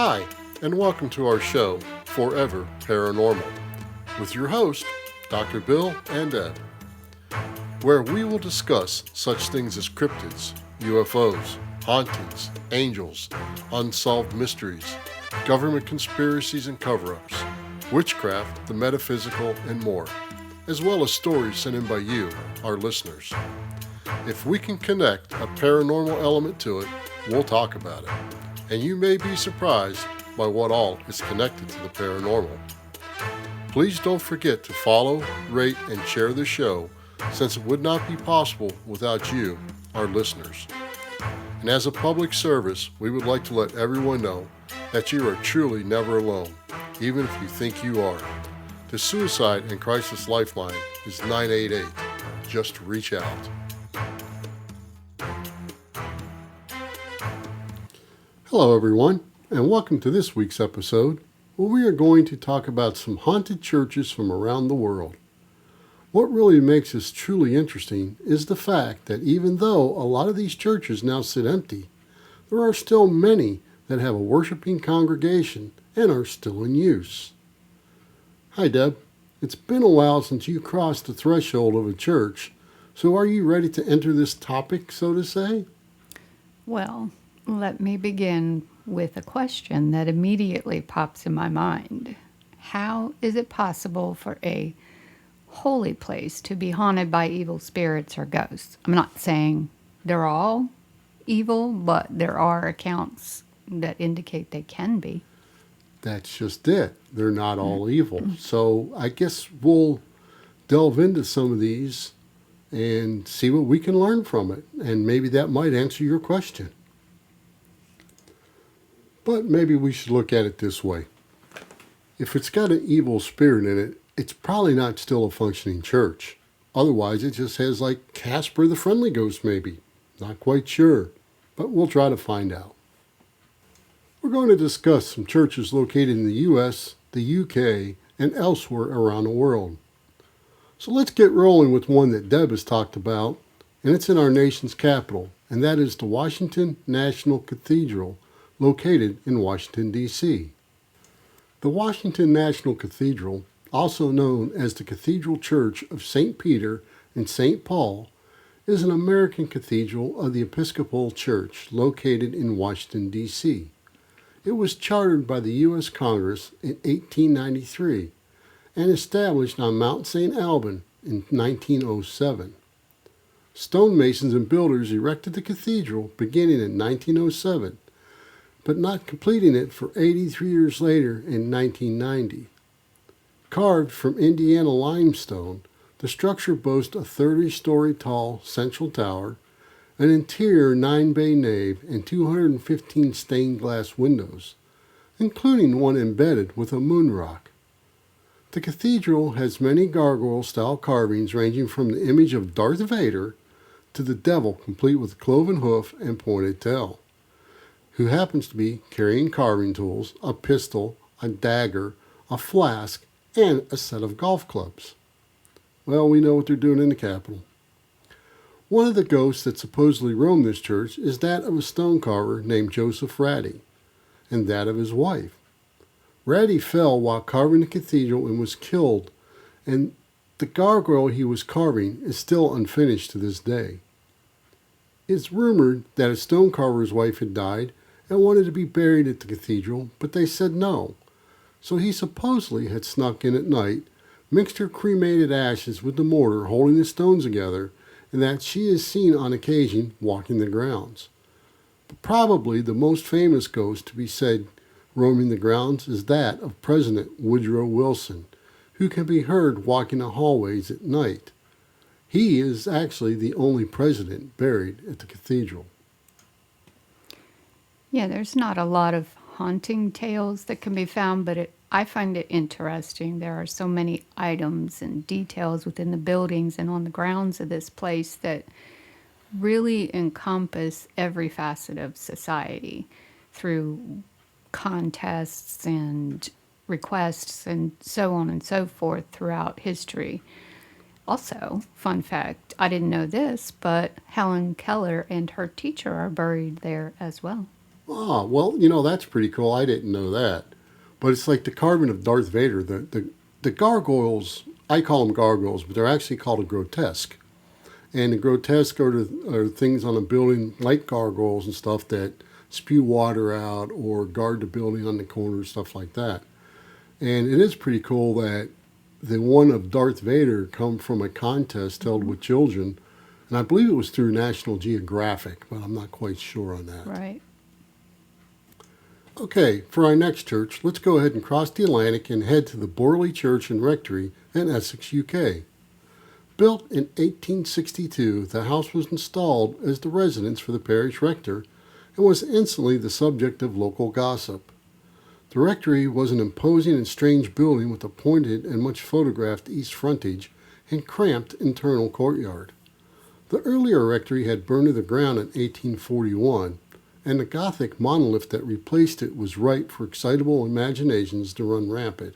Hi, and welcome to our show, Forever Paranormal, with your host, Dr. Bill and Ed, where we will discuss such things as cryptids, UFOs, hauntings, angels, unsolved mysteries, government conspiracies and cover-ups, witchcraft, the metaphysical, and more, as well as stories sent in by you, our listeners. If we can connect a paranormal element to it, we'll talk about it. And you may be surprised by what all is connected to the paranormal. Please don't forget to follow, rate, and share the show, since it would not be possible without you, our listeners. And as a public service, we would like to let everyone know that you are truly never alone, even if you think you are. The Suicide and Crisis Lifeline is 988. Just reach out. Hello everyone, and welcome to this week's episode, where we are going to talk about some haunted churches from around the world. What really makes this truly interesting is the fact that even though a lot of these churches now sit empty, there are still many that have a worshiping congregation and are still in use. Hi Deb, it's been a while since you crossed the threshold of a church, so are you ready to enter this topic, so to say? Well, let me begin with a question that immediately pops in my mind. How is it possible for a holy place to be haunted by evil spirits or ghosts? I'm not saying they're all evil, but there are accounts that indicate they can be. That's just it. They're not all evil. So I guess we'll delve into some of these and see what we can learn from it. And maybe that might answer your question. But maybe we should look at it this way. If it's got an evil spirit in it, it's probably not still a functioning church. Otherwise, it just has like Casper the Friendly Ghost maybe. Not quite sure, but we'll try to find out. We're going to discuss some churches located in the US, the UK, and elsewhere around the world. So let's get rolling with one that Deb has talked about, and it's in our nation's capital, and that is the Washington National Cathedral, located in Washington, D.C. The Washington National Cathedral, also known as the Cathedral Church of St. Peter and St. Paul, is an American cathedral of the Episcopal Church located in Washington, D.C. It was chartered by the U.S. Congress in 1893 and established on Mount St. Alban in 1907. Stonemasons and builders erected the cathedral beginning in 1907, but not completing it for 83 years later in 1990. Carved from Indiana limestone, the structure boasts a 30-story tall central tower, an interior 9-bay nave, and 215 stained glass windows, including one embedded with a moon rock. The cathedral has many gargoyle-style carvings ranging from the image of Darth Vader to the devil complete with cloven hoof and pointed tail, who happens to be carrying carving tools, a pistol, a dagger, a flask, and a set of golf clubs. Well, we know what they're doing in the Capitol. One of the ghosts that supposedly roam this church is that of a stone carver named Joseph Ratty, and that of his wife. Ratty fell while carving the cathedral and was killed, and the gargoyle he was carving is still unfinished to this day. It's rumored that a stone carver's wife had died and wanted to be buried at the cathedral, but they said no. So he supposedly had snuck in at night, mixed her cremated ashes with the mortar holding the stones together, and that she is seen on occasion walking the grounds. But probably the most famous ghost to be said roaming the grounds is that of President Woodrow Wilson, who can be heard walking the hallways at night. He is actually the only president buried at the cathedral. Yeah, there's not a lot of haunting tales that can be found, but I find it interesting. There are so many items and details within the buildings and on the grounds of this place that really encompass every facet of society through contests and requests and so on and so forth throughout history. Also, fun fact, I didn't know this, but Helen Keller and her teacher are buried there as well. Ah, well, that's pretty cool. I didn't know that. But it's like the carving of Darth Vader. The gargoyles, I call them gargoyles, but they're actually called a grotesque. And the grotesque are things on a building like gargoyles and stuff that spew water out or guard the building on the corners, stuff like that. And it is pretty cool that the one of Darth Vader come from a contest held with children. And I believe it was through National Geographic, but I'm not quite sure on that. Right. Okay, for our next church, let's go ahead and cross the Atlantic and head to the Borley Church and Rectory in Essex, UK. Built in 1862, the house was installed as the residence for the parish rector and was instantly the subject of local gossip. The rectory was an imposing and strange building with a pointed and much photographed east frontage and cramped internal courtyard. The earlier rectory had burned to the ground in 1841, and the Gothic monolith that replaced it was ripe for excitable imaginations to run rampant.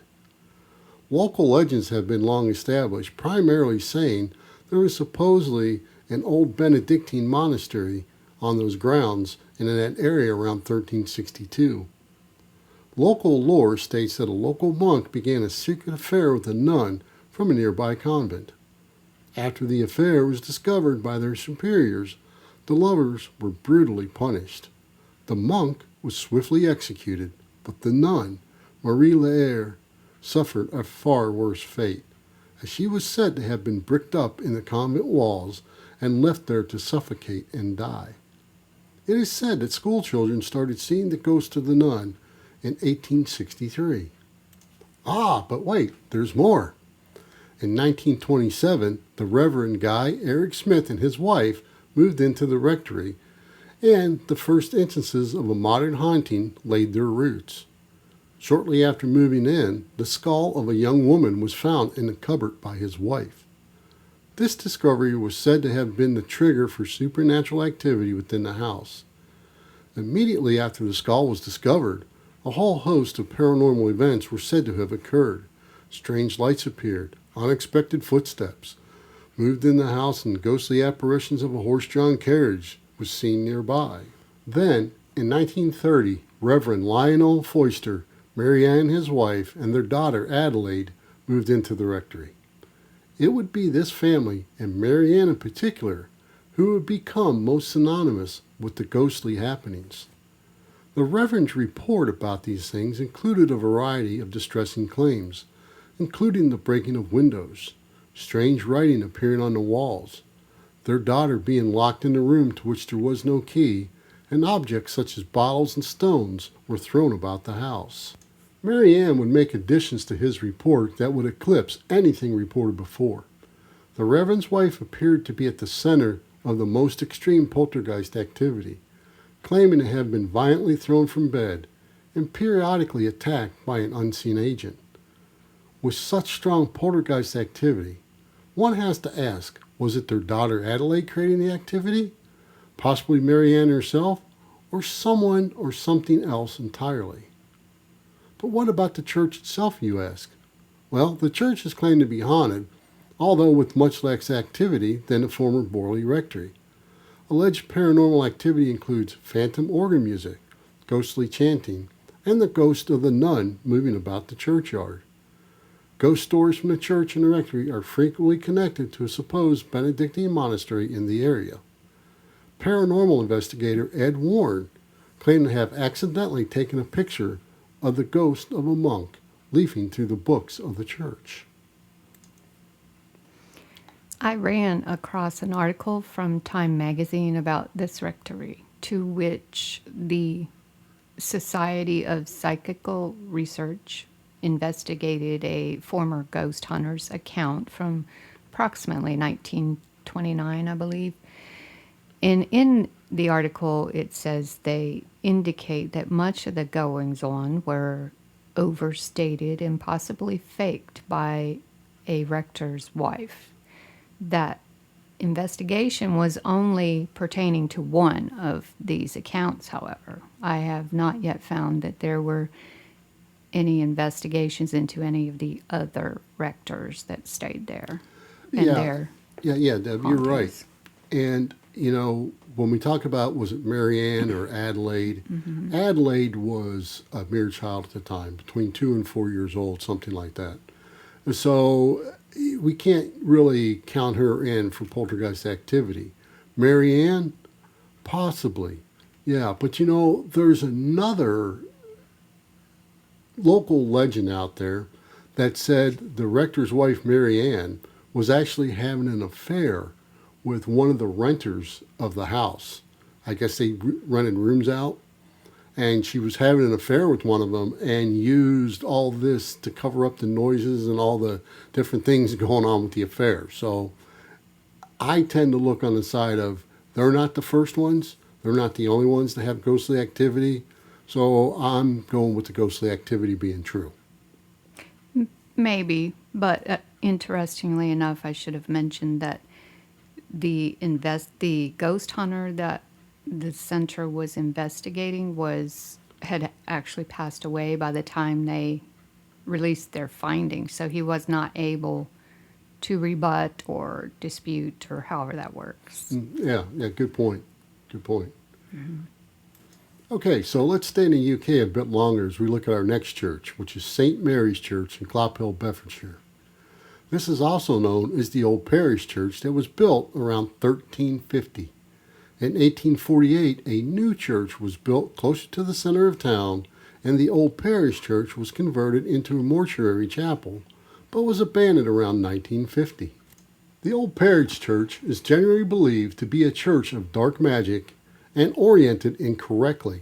Local legends have been long established, primarily saying there was supposedly an old Benedictine monastery on those grounds and in that area around 1362. Local lore states that a local monk began a secret affair with a nun from a nearby convent. After the affair was discovered by their superiors, the lovers were brutally punished. The monk was swiftly executed, but the nun, Marie Laire, suffered a far worse fate, as she was said to have been bricked up in the convent walls and left there to suffocate and die. It is said that schoolchildren started seeing the ghost of the nun in 1863. Ah, but wait, there's more. In 1927, the Reverend Guy Eric Smith and his wife moved into the rectory, and the first instances of a modern haunting laid their roots. Shortly after moving in, the skull of a young woman was found in a cupboard by his wife. This discovery was said to have been the trigger for supernatural activity within the house. Immediately after the skull was discovered, a whole host of paranormal events were said to have occurred. Strange lights appeared, unexpected footsteps moved in the house, and ghostly apparitions of a horse-drawn carriage was seen nearby. Then, in 1930, Reverend Lionel Foister, Mary Ann, his wife, and their daughter Adelaide moved into the rectory. It would be this family, and Mary Ann in particular, who would become most synonymous with the ghostly happenings. The Reverend's report about these things included a variety of distressing claims, including the breaking of windows, strange writing appearing on the walls, their daughter being locked in a room to which there was no key, and objects such as bottles and stones were thrown about the house. Mary Ann would make additions to his report that would eclipse anything reported before. The Reverend's wife appeared to be at the center of the most extreme poltergeist activity, claiming to have been violently thrown from bed and periodically attacked by an unseen agent. With such strong poltergeist activity, one has to ask, was it their daughter Adelaide creating the activity? Possibly Mary Ann herself, or someone or something else entirely? But what about the church itself, you ask? Well, the church is claimed to be haunted, although with much less activity than the former Borley Rectory. Alleged paranormal activity includes phantom organ music, ghostly chanting, and the ghost of the nun moving about the churchyard. Ghost stories from the church and the rectory are frequently connected to a supposed Benedictine monastery in the area. Paranormal investigator Ed Warren claimed to have accidentally taken a picture of the ghost of a monk leafing through the books of the church. I ran across an article from Time magazine about this rectory, to which the Society of Psychical Research investigated a former ghost hunter's account from approximately 1929, I believe. And in the article, it says they indicate that much of the goings on were overstated and possibly faked by a rector's wife. That investigation was only pertaining to one of these accounts, however. I have not yet found that there were any investigations into any of the other rectors that stayed there and Yeah, their Deb, you're right. hauntings. And when we talk about, was it Marianne or Adelaide? Adelaide was a mere child at the time, between 2 and 4 years old, something like that. And so we can't really count her in for poltergeist activity. Marianne, possibly. Yeah, but there's another local legend out there that said the rector's wife, Marianne, was actually having an affair with one of the renters of the house. I guess they rented rooms out, and she was having an affair with one of them and used all this to cover up the noises and all the different things going on with the affair. So I tend to look on the side of they're not the first ones. They're not the only ones to have ghostly activity. So I'm going with the ghostly activity being true. Maybe, but interestingly enough, I should have mentioned that the ghost hunter that the center was investigating had actually passed away by the time they released their findings, so he was not able to rebut or dispute or however that works. Yeah, good point. Good point. Okay, so let's stay in the UK a bit longer as we look at our next church, which is St. Mary's Church in Clophill, Bedfordshire. This is also known as the Old Parish Church that was built around 1350. In 1848, a new church was built closer to the center of town, and the Old Parish Church was converted into a mortuary chapel, but was abandoned around 1950. The Old Parish Church is generally believed to be a church of dark magic and oriented incorrectly.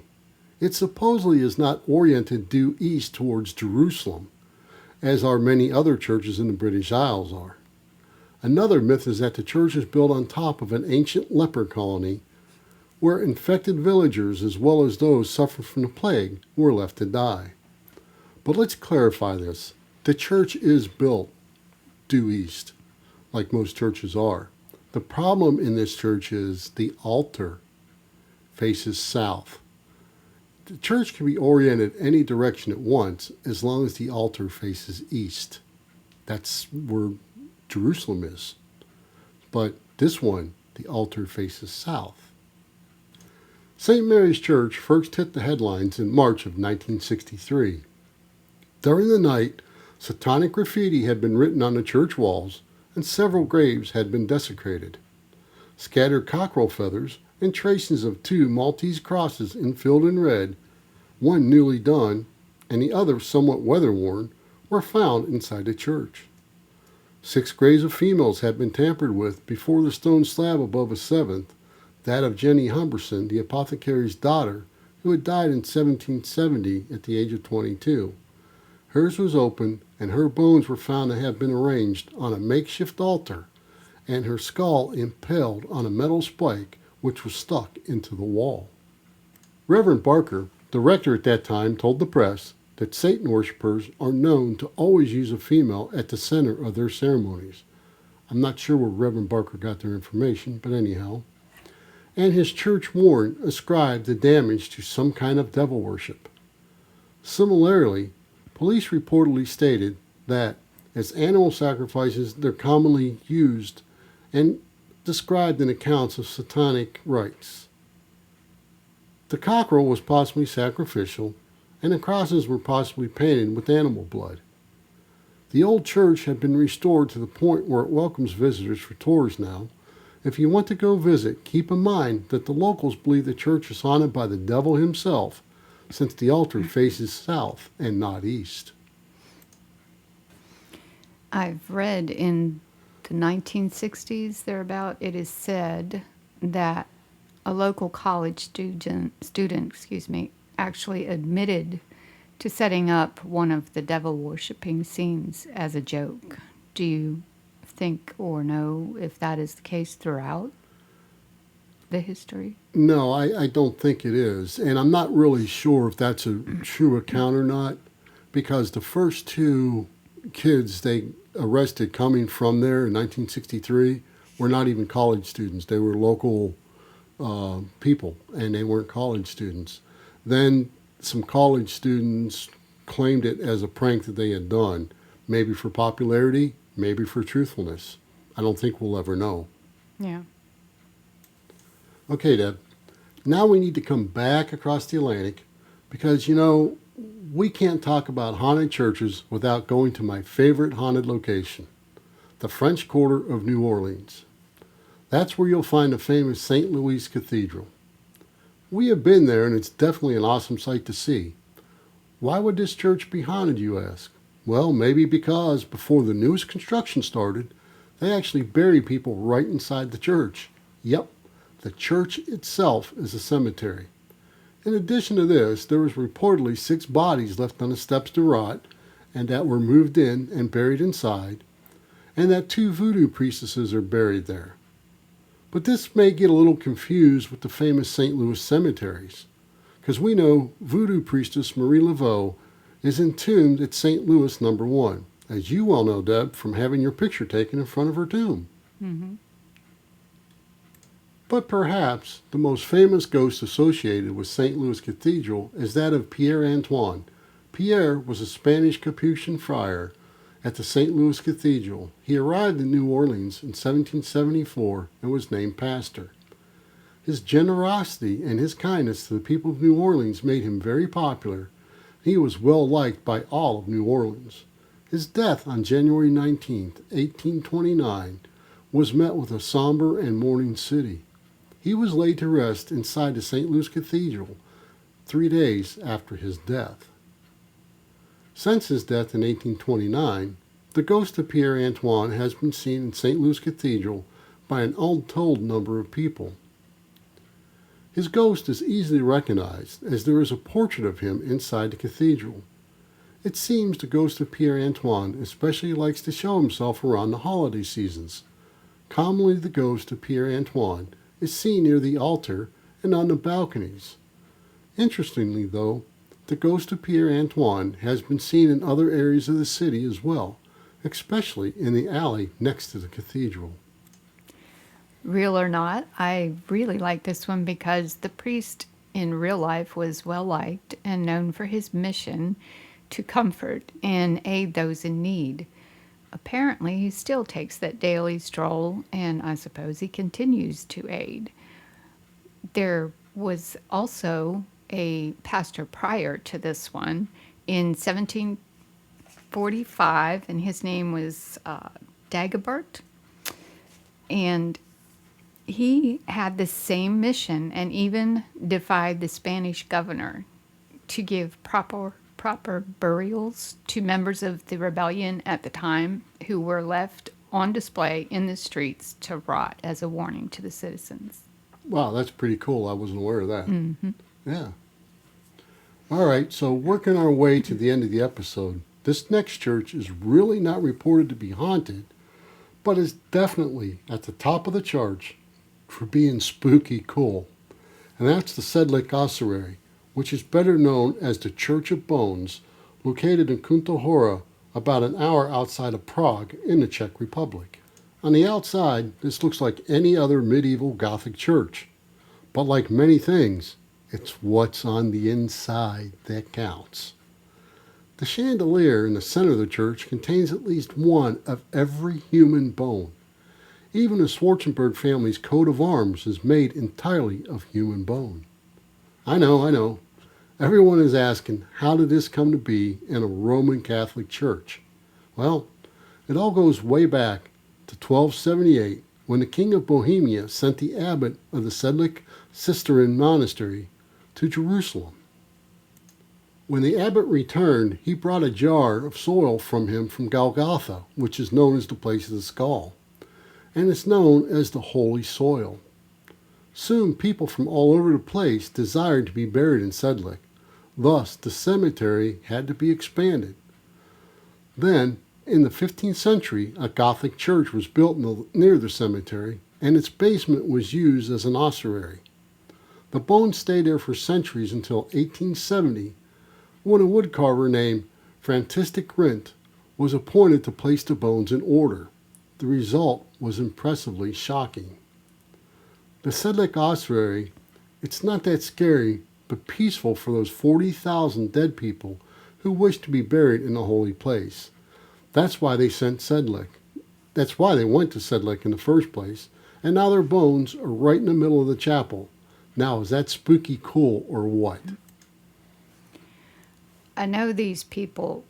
It supposedly is not oriented due east towards Jerusalem, as are many other churches in the British Isles are. Another myth is that the church is built on top of an ancient leper colony where infected villagers, as well as those suffering from the plague, were left to die. But let's clarify this. The church is built due east, like most churches are. The problem in this church is the altar faces south. The church can be oriented any direction at once as long as the altar faces east. That's where Jerusalem is. But this one, the altar faces south. St. Mary's Church first hit the headlines in March of 1963. During the night, satanic graffiti had been written on the church walls, and several graves had been desecrated. Scattered cockerel feathers and traces of 2 Maltese crosses infilled in red, one newly done and the other somewhat weather-worn, were found inside the church. 6 graves of females had been tampered with before the stone slab above a 7th, that of Jenny Humberson, the apothecary's daughter, who had died in 1770 at the age of 22. Hers was open, and her bones were found to have been arranged on a makeshift altar, and her skull impaled on a metal spike which was stuck into the wall. Reverend Barker, the rector at that time, told the press that Satan worshippers are known to always use a female at the center of their ceremonies. I'm not sure where Reverend Barker got their information, but anyhow. And his church warrant ascribed the damage to some kind of devil worship. Similarly, police reportedly stated that as animal sacrifices, they're commonly used and described in accounts of satanic rites. The cockerel was possibly sacrificial, and the crosses were possibly painted with animal blood. The old church had been restored to the point where it welcomes visitors for tours now. If you want to go visit, keep in mind that the locals believe the church is haunted by the devil himself, since the altar faces south and not east. I've read in the 1960s, thereabout, it is said that a local college student, actually admitted to setting up one of the devil worshipping scenes as a joke. Do you think or know if that is the case throughout the history? No, I don't think it is. And I'm not really sure if that's a true account or not, because the first 2 kids they arrested coming from there in 1963 were not even college students. They were local people, and they weren't college students. Then some college students claimed it as a prank that they had done, maybe for popularity, maybe for truthfulness. I don't think we'll ever know. Yeah. Okay, Deb. Now we need to come back across the Atlantic because, we can't talk about haunted churches without going to my favorite haunted location, the French Quarter of New Orleans. That's where you'll find the famous St. Louis Cathedral. We have been there and it's definitely an awesome sight to see. Why would this church be haunted, you ask? Well, maybe because before the newest construction started, they actually buried people right inside the church. Yep, the church itself is a cemetery. In addition to this, there was reportedly 6 bodies left on the steps to rot, and that were moved in and buried inside, and that 2 voodoo priestesses are buried there. But this may get a little confused with the famous St. Louis cemeteries, because we know voodoo priestess Marie Laveau is entombed at St. Louis number 1, as you well know, Deb, from having your picture taken in front of her tomb. Mm-hmm. But perhaps the most famous ghost associated with St. Louis Cathedral is that of Pierre Antoine. Pierre was a Spanish Capuchin friar at the St. Louis Cathedral. He arrived in New Orleans in 1774 and was named pastor. His generosity and his kindness to the people of New Orleans made him very popular. He was well liked by all of New Orleans. His death on January 19, 1829, was met with a somber and mourning city. He was laid to rest inside the St. Louis Cathedral 3 days after his death. Since his death in 1829, the ghost of Pierre Antoine has been seen in St. Louis Cathedral by an untold number of people. His ghost is easily recognized as there is a portrait of him inside the cathedral. It seems the ghost of Pierre Antoine especially likes to show himself around the holiday seasons. Commonly the ghost of Pierre Antoine is seen near the altar and on the balconies. Interestingly, though, the ghost of Pierre Antoine has been seen in other areas of the city as well, especially in the alley next to the cathedral. Real or not, I really like this one because the priest in real life was well liked and known for his mission to comfort and aid those in need. Apparently, he still takes that daily stroll, and I suppose he continues to aid. There was also a pastor prior to this one in 1745, and his name was Dagobert. And he had the same mission and even defied the Spanish governor to give proper burials to members of the rebellion at the time who were left on display in the streets to rot as a warning to the citizens. Wow, that's pretty cool. I wasn't aware of that. Mm-hmm. Yeah. All right, so working our way to the end of the episode, this next church is really not reported to be haunted, but is definitely at the top of the charts for being spooky cool. And that's the Sedlec Ossuary, which is better known as the Church of Bones, located in Kutná Hora, about an hour outside of Prague in the Czech Republic. On the outside, this looks like any other medieval Gothic church. But like many things, it's what's on the inside that counts. The chandelier in the center of the church contains at least one of every human bone. Even the Schwarzenberg family's coat of arms is made entirely of human bone. I know. Everyone is asking, how did this come to be in a Roman Catholic church? Well, it all goes way back to 1278, when the King of Bohemia sent the abbot of the Sedlec Cistercian monastery to Jerusalem. When the abbot returned, he brought a jar of soil from him from Golgotha, which is known as the place of the skull, and it's known as the holy soil. Soon people from all over the place desired to be buried in Sedlec. Thus, the cemetery had to be expanded. Then, in the 15th century, a Gothic church was built near the cemetery, and its basement was used as an ossuary. The bones stayed there for centuries until 1870, when a woodcarver named František Rint was appointed to place the bones in order. The result was impressively shocking. The Sedlec Ossuary, it's not that scary, but peaceful for those 40,000 dead people who wish to be buried in the holy place. That's why they went to Sedlec in the first place, and now their bones are right in the middle of the chapel. Now, is that spooky cool or what? I know these people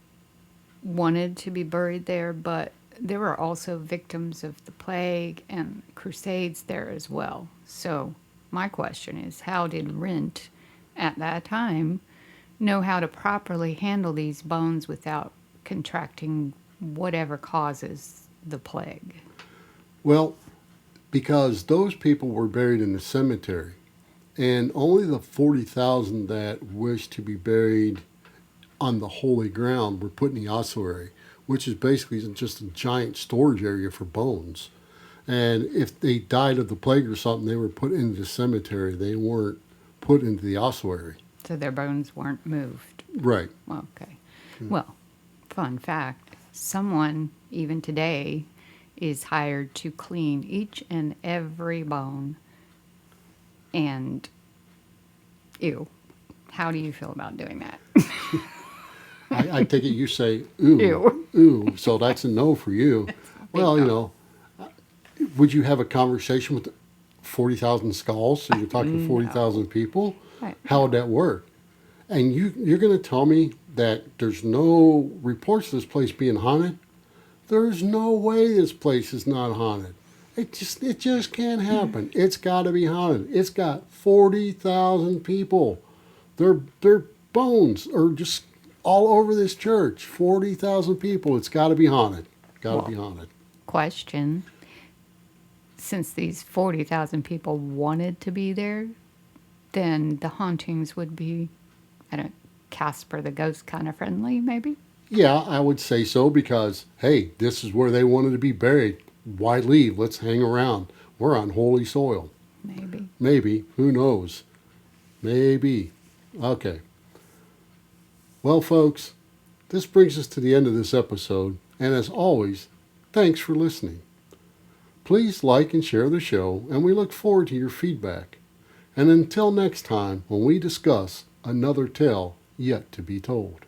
wanted to be buried there, but there were also victims of the plague and crusades there as well. So my question is, how did Rent at that time know how to properly handle these bones without contracting whatever causes the plague? Well, because those people were buried in the cemetery, and only the 40,000 that wished to be buried on the holy ground were put in the ossuary, which is basically just a giant storage area for bones. And if they died of the plague or something, they were put into the cemetery. They weren't put into the ossuary. So their bones weren't moved. Right. Okay. Well, fun fact, someone, even today, is hired to clean each and every bone. And, ew, how do you feel about doing that? I take it you say, ooh, Ew. ooh, so that's a no for you. Well, you know, would you have a conversation with 40,000 skulls? So you're talking 40,000 people? Right. How would that work? And you're going to tell me that there's no reports of this place being haunted? There's no way this place is not haunted. It just can't happen. It's got to be haunted. It's got 40,000 people. Their bones are just all over this church. 40,000 people. It's got to be haunted. Got to be haunted. Question, since these 40,000 people wanted to be there, then the hauntings would be, I don't, Casper the Ghost kind of friendly, maybe? Yeah, I would say so because, hey, this is where they wanted to be buried. Why leave? Let's hang around. We're on holy soil. Maybe. Maybe. Who knows? Maybe. Okay. Well, folks, this brings us to the end of this episode. And as always, thanks for listening. Please like and share the show, and we look forward to your feedback. And until next time, when we discuss another tale yet to be told.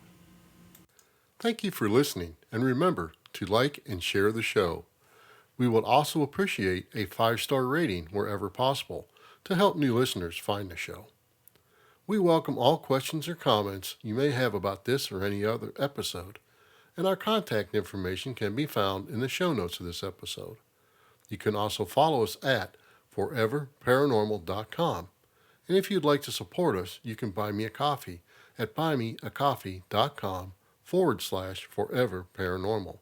Thank you for listening, and remember to like and share the show. We would also appreciate a 5-star rating wherever possible to help new listeners find the show. We welcome all questions or comments you may have about this or any other episode, and our contact information can be found in the show notes of this episode. You can also follow us at foreverparanormal.com. And if you'd like to support us, you can buy me a coffee at buymeacoffee.com/foreverparanormal.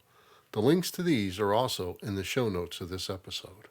The links to these are also in the show notes of this episode.